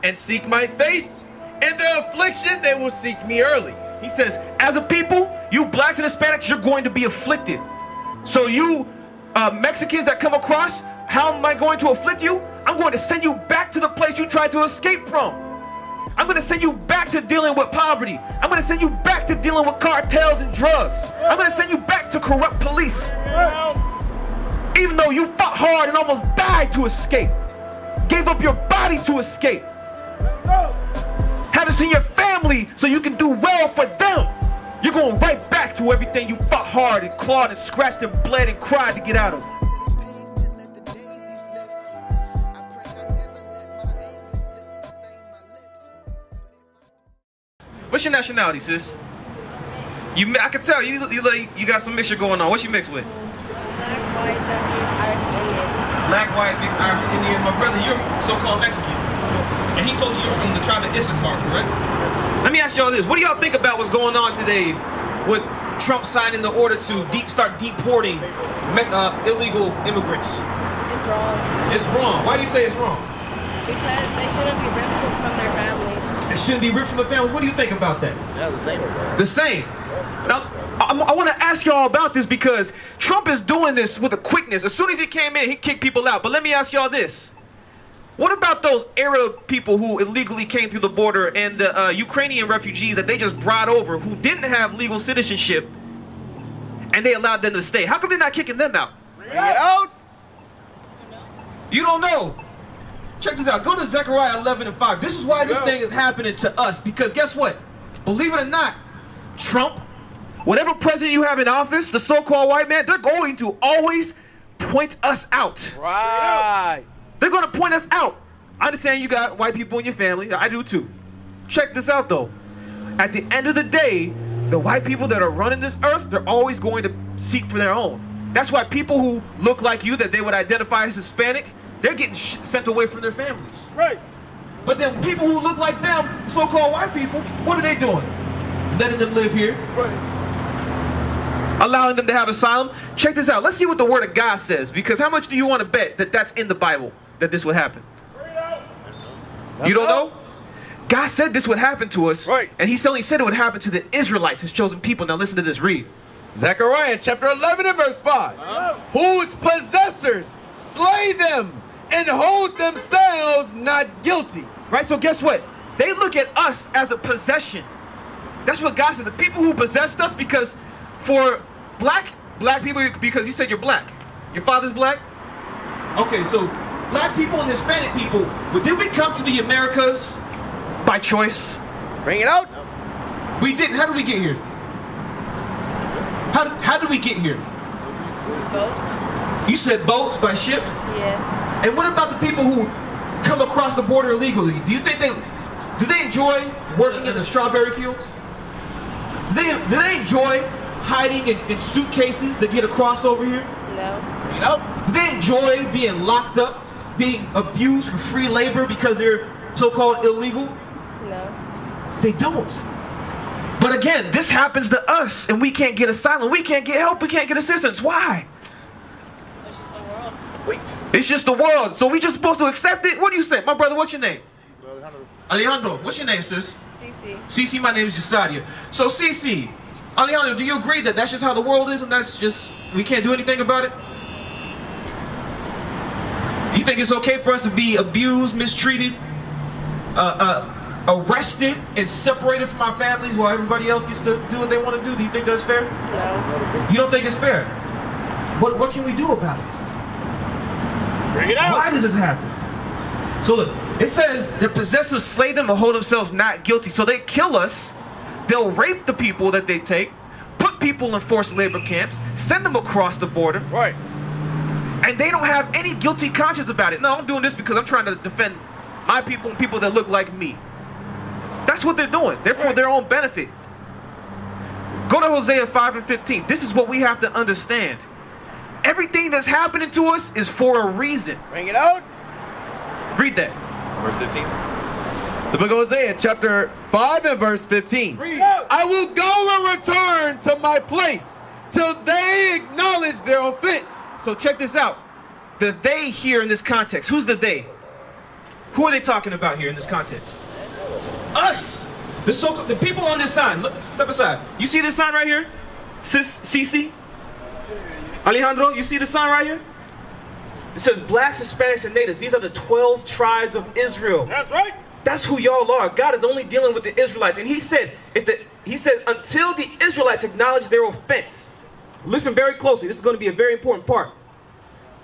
and seek my face. In their affliction, they will seek me early. He says, as a people, you blacks and Hispanics, you're going to be afflicted. So you Mexicans that come across, how am I going to afflict you? I'm going to send you back to the place you tried to escape from. I'm going to send you back to dealing with poverty. I'm going to send you back to dealing with cartels and drugs. I'm going to send you back to corrupt police. Even though you fought hard and almost died to escape. Gave up your body to escape. Had to see your family so you can do well for them. You're going right back to everything you fought hard and clawed and scratched and bled and cried to get out of. What's your nationality, sis? I can tell you got some mixture going on. What's you mixed with? Black, white, Japanese, Irish, Indian. Black, white, mixed Irish, Indian. My brother, you're so-called Mexican. And he told you you're from the tribe of Issachar, correct? Let me ask y'all this. What do y'all think about what's going on today with Trump signing the order to start deporting illegal immigrants? It's wrong. It's wrong. Why do you say it's wrong? Because they shouldn't be ripped from their families. They shouldn't be ripped from their families. What do you think about that? Yeah, the same. The same. Now, I want to ask y'all about this because Trump is doing this with a quickness. As soon as he came in, he kicked people out. But let me ask y'all this. What about those Arab people who illegally came through the border and the Ukrainian refugees that they just brought over who didn't have legal citizenship and they allowed them to stay? How come they're not kicking them out? Bring it out. You don't know. Check this out. Go to Zechariah 11:5. This is why this thing is happening to us. Because guess what? Believe it or not, Trump, whatever president you have in office, the so-called white man, they're going to always point us out. Right. They're going to point us out. I understand you got white people in your family. I do too. Check this out though. At the end of the day, the white people that are running this earth, they're always going to seek for their own. That's why people who look like you, that they would identify as Hispanic, they're getting sent away from their families. Right. But then people who look like them, so-called white people, what are they doing? Letting them live here. Right. Allowing them to have asylum. Check this out. Let's see what the Word of God says. Because how much do you want to bet that that's in the Bible, that this would happen? You don't know? God said this would happen to us. Right. And he only said it would happen to the Israelites, his chosen people. Now listen to this. Read. Zechariah chapter 11 and verse 5. Whose possessors slay them and hold themselves not guilty. Right? So guess what? They look at us as a possession. That's what God said. The people who possessed us, because for black people, because you said you're black. Your father's black? Okay, so black people and Hispanic people, did we come to the Americas by choice? Bring it out. We didn't. How did we get here? How did we get here? Boats. You said boats, by ship? Yeah. And what about the people who come across the border illegally? Do you think do they enjoy working in the strawberry fields? Do they enjoy hiding in suitcases that get across over here? No. Bring it out. Do they enjoy being locked up, being abused for free labor because they're so-called illegal? No. They don't. But again, this happens to us, and we can't get asylum. We can't get help. We can't get assistance. Why? It's just the world. It's just the world. So we just supposed to accept it? What do you say? My brother, what's your name? Alejandro. Alejandro. What's your name, sis? CC. CC, my name is u.s.a. So CC, Alejandro, do you agree that that's just how the world is and that's just, we can't do anything about it? You think it's okay for us to be abused, mistreated, arrested, and separated from our families while everybody else gets to do what they want to do? Do you think that's fair? No. You don't think it's fair? What can we do about it? Bring it out. Why does this happen? So look, it says the possessors slay them and hold themselves not guilty. So they kill us, they'll rape the people that they take, put people in forced labor camps, send them across the border. Right. And they don't have any guilty conscience about it. No, I'm doing this because I'm trying to defend my people and people that look like me. That's what they're doing. They're for their own benefit. Go to Hosea 5 and 15. This is what we have to understand. Everything that's happening to us is for a reason. Bring it out. Read that. Verse 15. The book of Hosea chapter 5 and verse 15. Bring it out. I will go and return to my place till they acknowledge their offense. So check this out. The they here in this context. Who's the they? Who are they talking about here in this context? Us. The people on this sign. Look, step aside. You see this sign right here? Sis, Cece? Alejandro, you see the sign right here? It says blacks, Hispanics, and natives. These are the 12 tribes of Israel. That's right. That's who y'all are. God is only dealing with the Israelites. And he said, until the Israelites acknowledge their offense. Listen very closely. This is going to be a very important part.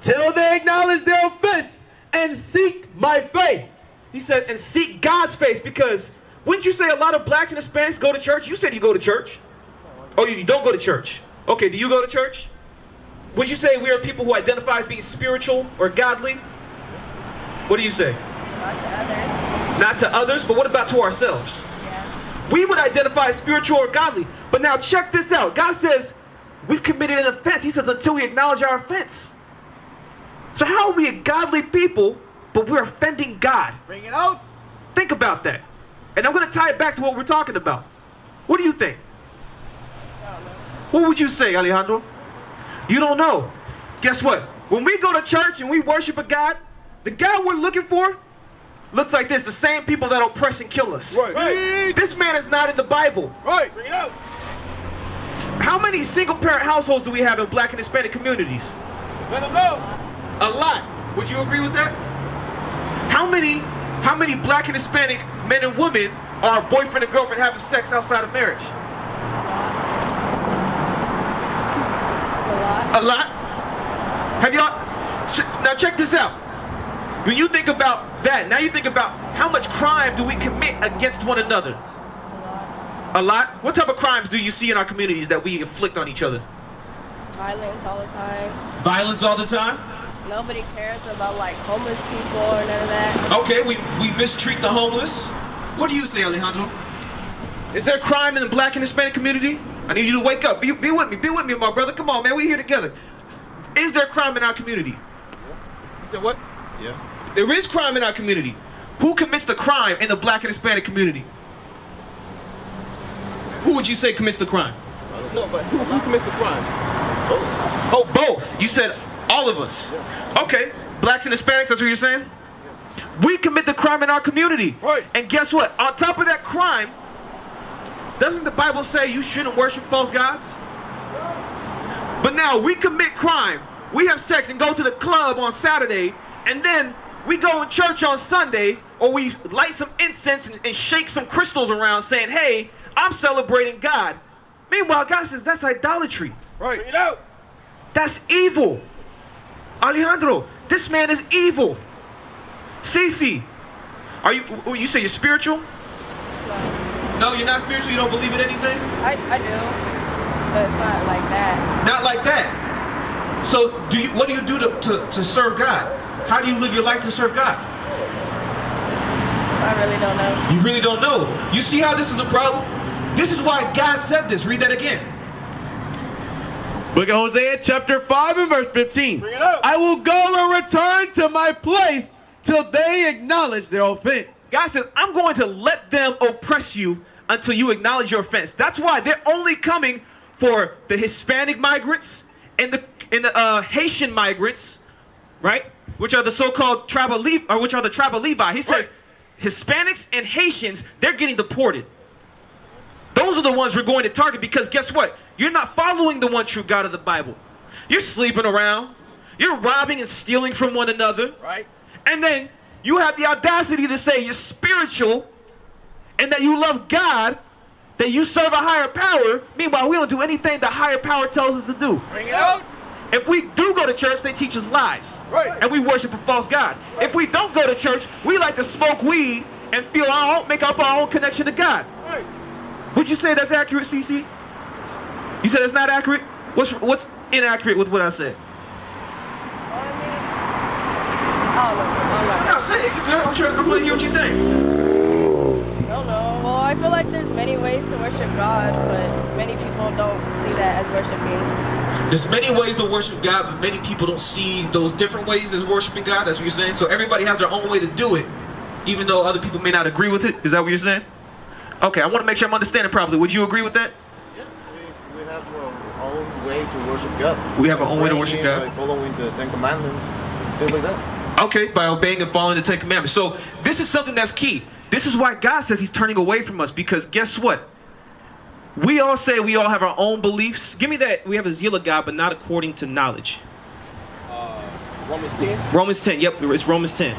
Till they acknowledge their offense and seek my face. He said, and seek God's face, because wouldn't you say a lot of blacks and Hispanics go to church? You said you go to church. Oh, you don't go to church. Okay, do you go to church? Would you say we are people who identify as being spiritual or godly? What do you say? Not to others. Not to others, but what about to ourselves? Yeah. We would identify as spiritual or godly. But now check this out. God says we've committed an offense. He says until we acknowledge our offense. So how are we a godly people, but we're offending God? Bring it out. Think about that. And I'm going to tie it back to what we're talking about. What do you think? What would you say, Alejandro? You don't know. Guess what? When we go to church and we worship a God, the God we're looking for looks like this. The same people that oppress and kill us. Right. This man is not in the Bible. Right. Bring it out. How many single parent households do we have in black and Hispanic communities? Let them know. A lot. Would you agree with that? How many black and Hispanic men and women are boyfriend and girlfriend having sex outside of marriage? A lot. Have y'all? Now check this out. When you think about that, now you think about how much crime do we commit against one another? A lot. What type of crimes do you see in our communities that we inflict on each other? Violence all the time. Violence all the time? Nobody cares about like homeless people or none of that. Okay, we mistreat the homeless. What do you say, Alejandro? Is there crime in the black and Hispanic community? I need you to wake up. Be with me, my brother. Come on, man, we're here together. Is there crime in our community? Yeah. You said what? Yeah. There is crime in our community. Who commits the crime in the black and Hispanic community? Who would you say commits the crime? No, but who commits the crime? Both. Oh, both. You said all of us. Yeah. Okay. Blacks and Hispanics, that's what you're saying? Yeah. We commit the crime in our community. Right. And guess what? On top of that crime, doesn't the Bible say you shouldn't worship false gods? But now we commit crime. We have sex and go to the club on Saturday, and then we go in church on Sunday, or we light some incense and shake some crystals around saying, hey, I'm celebrating God. Meanwhile, God says that's idolatry. Right. Bring it out. That's evil. Alejandro, this man is evil. Cece, you say you're spiritual? No, you're not spiritual? You don't believe in anything? I do, but it's not like that. Not like that. So what do you do to serve God? How do you live your life to serve God? I really don't know. You really don't know. You see how this is a problem? This is why God said this. Read that again. Look at Hosea chapter 5 and verse 15. Bring it out. I will go and return to my place till they acknowledge their offense. God says, I'm going to let them oppress you until you acknowledge your offense. That's why they're only coming for the Hispanic migrants and the Haitian migrants, right? Which are the so-called tribe of Levi, or which are the tribe of Levi. He says, Hispanics and Haitians, they're getting deported. Those are the ones we're going to target, because guess what? You're not following the one true God of the Bible. You're sleeping around. You're robbing and stealing from one another. Right. And then you have the audacity to say you're spiritual and that you love God, that you serve a higher power. Meanwhile, we don't do anything the higher power tells us to do. Bring it out. If we do go to church, they teach us lies. Right. And we worship a false God. If we don't go to church, we like to smoke weed and make up our own connection to God. Right. Would you say that's accurate, CC? You said it's not accurate? What's inaccurate with what I said? I No, say it. You good? I'm going to hear what you think. don't know. Well, I feel like there's many ways to worship God, but many people don't see that as worshiping. There's many ways to worship God, but many people don't see those different ways as worshiping God. That's what you're saying? So everybody has their own way to do it, even though other people may not agree with it. Is that what you're saying? Okay, I want to make sure I'm understanding properly. Would you agree with that? Yeah, we have our own way to worship God. We have our own way to worship God. By following the Ten Commandments, things like that. Okay, by obeying and following the Ten Commandments. So this is something that's key. This is why God says he's turning away from us, because guess what? We all say we all have our own beliefs. Give me that. We have a zeal of God, but not according to knowledge. Romans 10. Romans 10. Yep, it's Romans 10.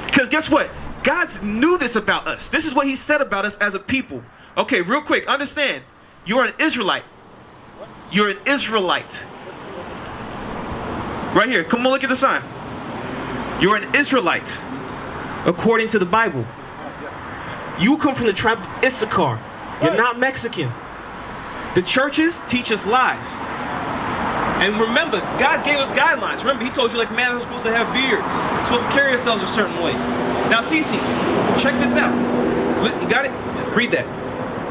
Because guess what? God knew this about us. This is what he said about us as a people. Okay, real quick, understand. You're an Israelite. You're an Israelite. Right here. Come on, look at the sign. You're an Israelite, according to the Bible. You come from the tribe of Issachar. You're not Mexican. The churches teach us lies. And remember, God gave us guidelines. Remember, he told you like man is supposed to have beards. We're supposed to carry ourselves a certain way. Now, Cece, check this out. You got it? Read that.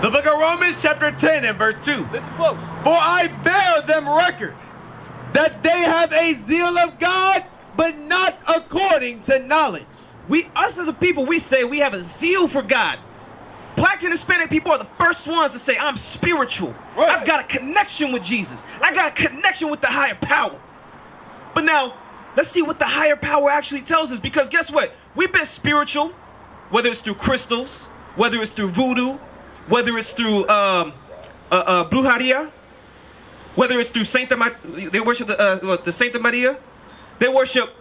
The book of Romans chapter 10 and verse 2. Listen close. For I bear them record that they have a zeal of God, but not according to knowledge. Us as a people, we say we have a zeal for God. Blacks and Hispanic people are the first ones to say, I'm spiritual. Right. I've got a connection with Jesus. I got a connection with the higher power. But now, let's see what the higher power actually tells us. Because guess what? We've been spiritual, whether it's through crystals, whether it's through voodoo, whether it's through brujeria, whether it's through Santa Maria. They worship the Santa Maria. They worship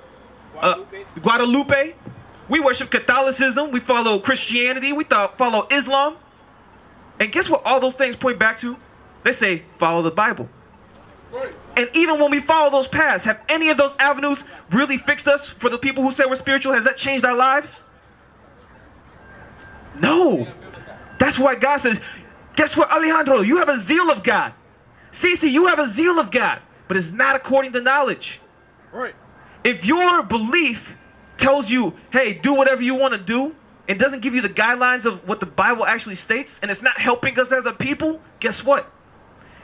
Guadalupe. We worship Catholicism. We follow Christianity. We follow Islam. And guess what all those things point back to? They say, follow the Bible. Right. And even when we follow those paths, have any of those avenues really fixed us for the people who say we're spiritual? Has that changed our lives? No. That's why God says, guess what, Alejandro? You have a zeal of God. Cece, you have a zeal of God. But it's not according to knowledge. Right. If your belief tells you, hey, do whatever you want to do, and doesn't give you the guidelines of what the Bible actually states, and it's not helping us as a people, guess what?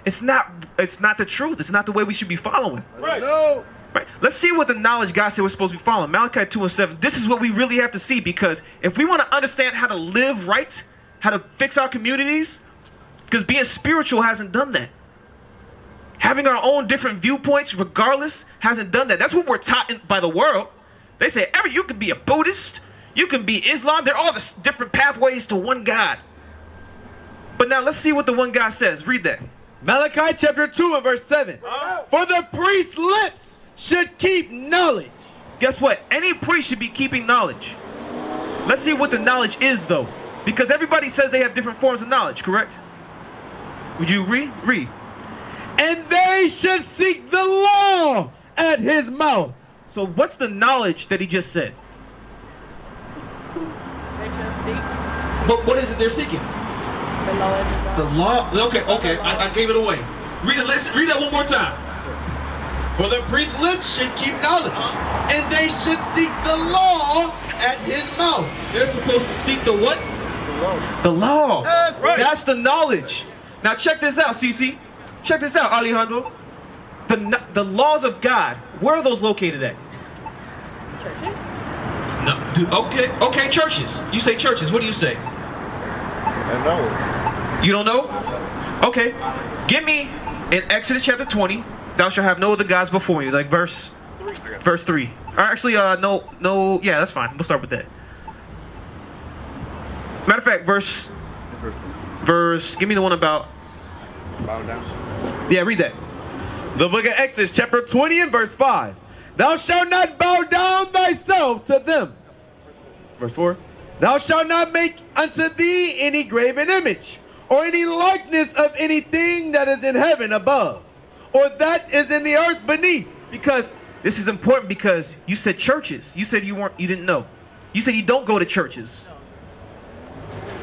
It's not the truth. It's not the way we should be following. Right. No. Right? Let's see what the knowledge God said we're supposed to be following. Malachi 2 and 7. This is what we really have to see, because if we want to understand how to live right, how to fix our communities, because being spiritual hasn't done that. Having our own different viewpoints, regardless, hasn't done that. That's what we're taught by the world. They say, you can be a Buddhist, you can be Islam. They're all the different pathways to one God. But now let's see what the one God says. Read that. Malachi chapter 2 and verse 7. For the priest's lips should keep knowledge. Guess what? Any priest should be keeping knowledge. Let's see what the knowledge is, though. Because everybody says they have different forms of knowledge, correct? Would you agree? Read. And they should seek the law at his mouth. So what's the knowledge that he just said? They should seek But what is it they're seeking? the knowledge of The God. law. Okay. I gave it away. Read that one more time. For the priest's lips should keep knowledge, and they should seek the law at his mouth. They're supposed to seek the what? The law. Right. That's the knowledge. Now check this out, Cece. Check this out, Alejandro. The laws of God, where are those located at? Churches? No, dude, okay, churches. You say churches. What do you say? I know. You don't know? Okay. Give me in Exodus chapter 20, thou shalt have no other gods before me. Like verse 3. Or actually, no. Yeah, that's fine. We'll start with that. Matter of fact, verse. Give me the one about. Bow down. Yeah, read that. The book of Exodus chapter 20 and verse 5. Thou shalt not bow down thyself to them. Verse 4. Thou shalt not make unto thee any graven image, or any likeness of anything that is in heaven above, or that is in the earth beneath. Because this is important, because you said churches. You said you didn't know. You said you don't go to churches.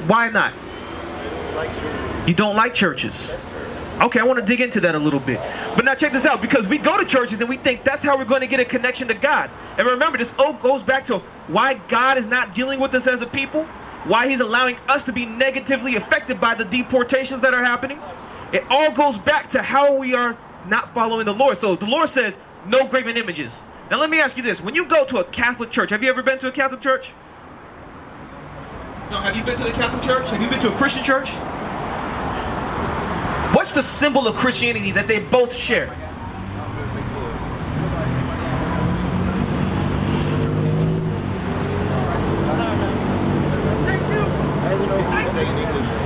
Why not? You don't like churches. Okay, I want to dig into that a little bit. But now check this out, because we go to churches and we think that's how we're going to get a connection to God. And remember, this all goes back to why God is not dealing with us as a people, why he's allowing us to be negatively affected by the deportations that are happening. It all goes back to how we are not following the Lord. So the Lord says, no graven images. Now let me ask you this. When you go to a Catholic church, have you ever been to a Catholic church? No, have you been to the Catholic church? Have you been to a Christian church? What's the symbol of Christianity that they both share?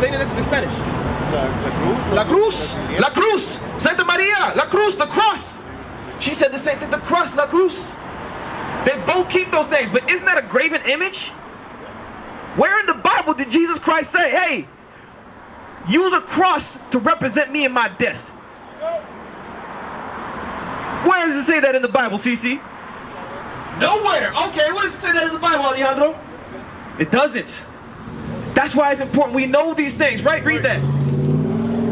Say this in Spanish. La cruz. La cruz. Santa Maria. La cruz. The cross. She said the same thing. The cross. La cruz. They both keep those things, but isn't that a graven image? Where in the Bible did Jesus Christ say, hey, use a cross to represent me in my death? Where does it say that in the Bible, CC? Nowhere. Okay, where does it say that in the Bible, Alejandro? It doesn't. That's why it's important we know these things, right? Read that.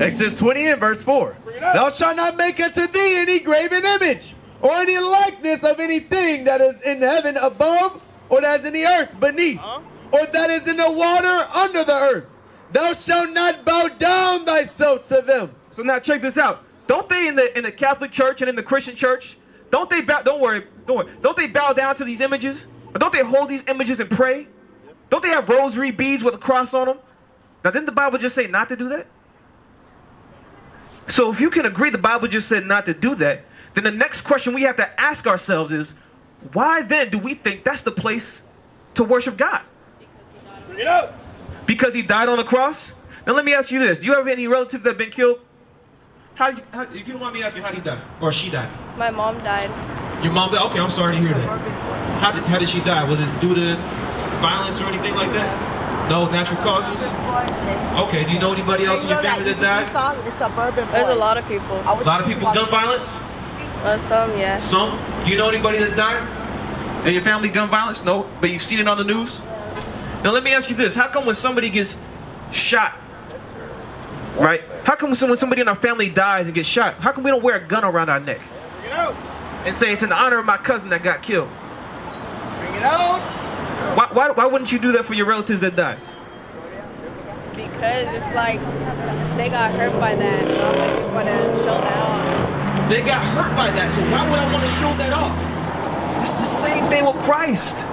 Exodus 20 and verse 4. Thou shalt not make unto thee any graven image, or any likeness of anything that is in heaven above, or that is in the earth beneath, or that is in the water under the earth. Thou shalt not bow down thyself to them. So now check this out. Don't they in the Catholic Church and in the Christian Church, don't they bow, don't worry, don't they bow down to these images? Or don't they hold these images and pray? Don't they have rosary beads with a cross on them? Now didn't the Bible just say not to do that? So if you can agree the Bible just said not to do that, then the next question we have to ask ourselves is, why then do we think that's the place to worship God? Because he died on the cross? Now let me ask you this. Do you have any relatives that have been killed? If you don't mind me asking, how did he die? Or she died? My mom died. Your mom died? Okay, I'm sorry to hear that. How did she die? Was it due to violence or anything like that? No natural causes? Okay, do you know anybody else in your family that died? There's a lot of people. A lot of people, gun violence? Some, yeah. Some? Do you know anybody that's died? In your family, gun violence? No, but you've seen it on the news? Now let me ask you this. How come when somebody gets shot, right? How come when somebody in our family dies and gets shot, how come we don't wear a gun around our neck? And say it's in honor of my cousin that got killed? Bring it out. Why wouldn't you do that for your relatives that died? Because it's like they got hurt by that. And I'm like, we want to show that off. They got hurt by that, so why would I want to show that off? It's the same thing with Christ.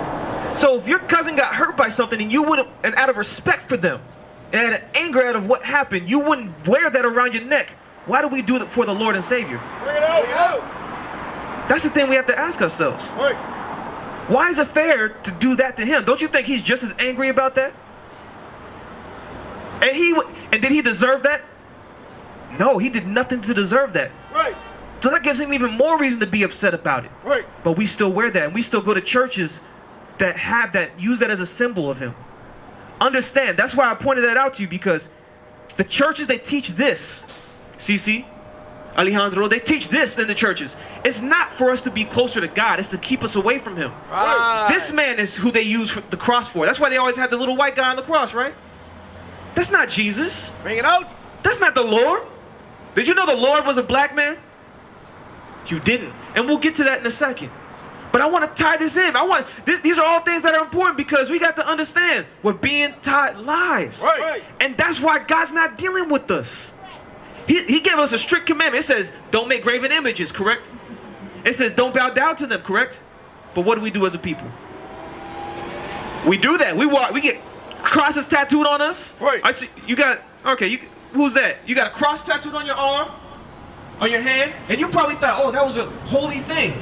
So if your cousin got hurt by something and you wouldn't, and out of respect for them, and out of anger out of what happened, you wouldn't wear that around your neck. Why do we do it for the Lord and Savior? Bring it out. Bring it out. That's the thing we have to ask ourselves. Right. Why is it fair to do that to him? Don't you think he's just as angry about that? And did he deserve that? No, he did nothing to deserve that. Right. So that gives him even more reason to be upset about it. Right. But we still wear that, and we still go to churches that have that, use that as a symbol of him. Understand, that's why I pointed that out to you, because the churches, they teach this. CC, Alejandro, they teach this in the churches. It's not for us to be closer to God, it's to keep us away from him. Right. This man is who they use for the cross for. That's why they always had the little white guy on the cross, right? That's not Jesus. Bring it out. That's not the Lord. Did you know the Lord was a black man? You didn't. And we'll get to that in a second. But I want to tie this in. These are all things that are important, because we got to understand we're being taught lies. Right. And that's why God's not dealing with us. He gave us a strict commandment. It says, don't make graven images, correct? It says, don't bow down to them, correct? But what do we do as a people? We do that. We get crosses tattooed on us. Right. I see, you got, okay, who's that? You got a cross tattooed on your arm, on your hand, and you probably thought, oh, that was a holy thing.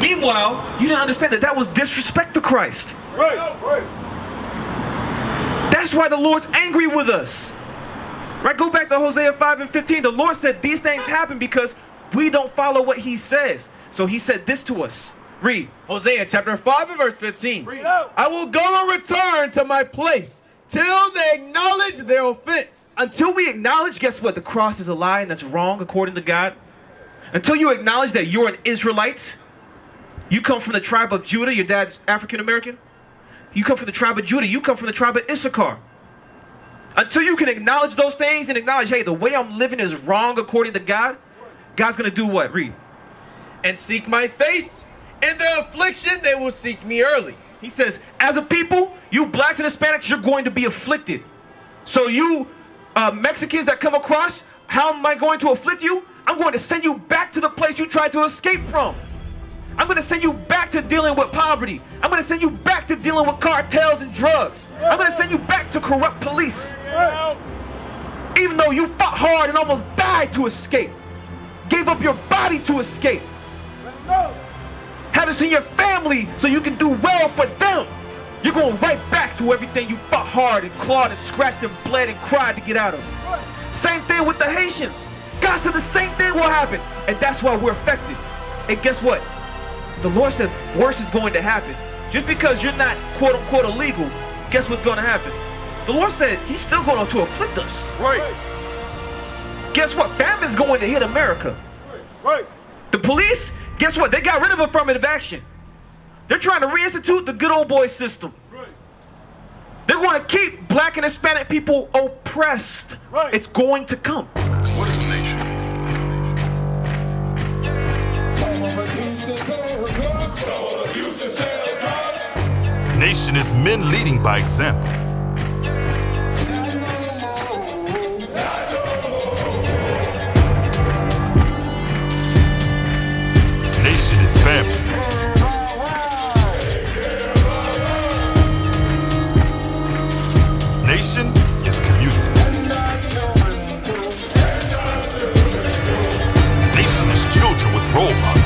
Meanwhile, you didn't understand that was disrespect to Christ. Right. Right. That's why the Lord's angry with us. Right? Go back to Hosea 5:15. The Lord said these things happen because we don't follow what he says. So he said this to us. Read. Hosea chapter 5 and verse 15. Bring it out. I will go and return to my place till they acknowledge their offense. Until we acknowledge, guess what? The cross is a lie and that's wrong according to God. Until you acknowledge that you're an Israelite. You come from the tribe of Judah. Your dad's African American. You come from the tribe of Judah. You come from the tribe of Issachar. Until you can acknowledge those things and acknowledge, hey, the way I'm living is wrong according to God, God's going to do what? Read. And seek my face. In their affliction, they will seek me early. He says, as a people, you blacks and Hispanics, you're going to be afflicted. So you Mexicans that come across, how am I going to afflict you? I'm going to send you back to the place you tried to escape from. I'm going to send you back to dealing with poverty. I'm going to send you back to dealing with cartels and drugs. I'm going to send you back to corrupt police. Even though you fought hard and almost died to escape. Gave up your body to escape. Haven't seen your family so you can do well for them. you're going right back to everything you fought hard and clawed and scratched and bled and cried to get out of. Same thing with the Haitians. God said the same thing will happen, and that's why we're affected. And guess what? The Lord said worse is going to happen. Just because you're not quote unquote illegal, guess what's going to happen? The Lord said He's still going to afflict us. Right. Guess what? Famine's going to hit America. Right. The police, guess what? They got rid of affirmative action. They're trying to reinstitute the good old boy system. Right. They're going to keep black and Hispanic people oppressed. Right. It's going to come. What is a nation? Nation is men leading by example. Nation is family. Nation is community. Nation is children with role models.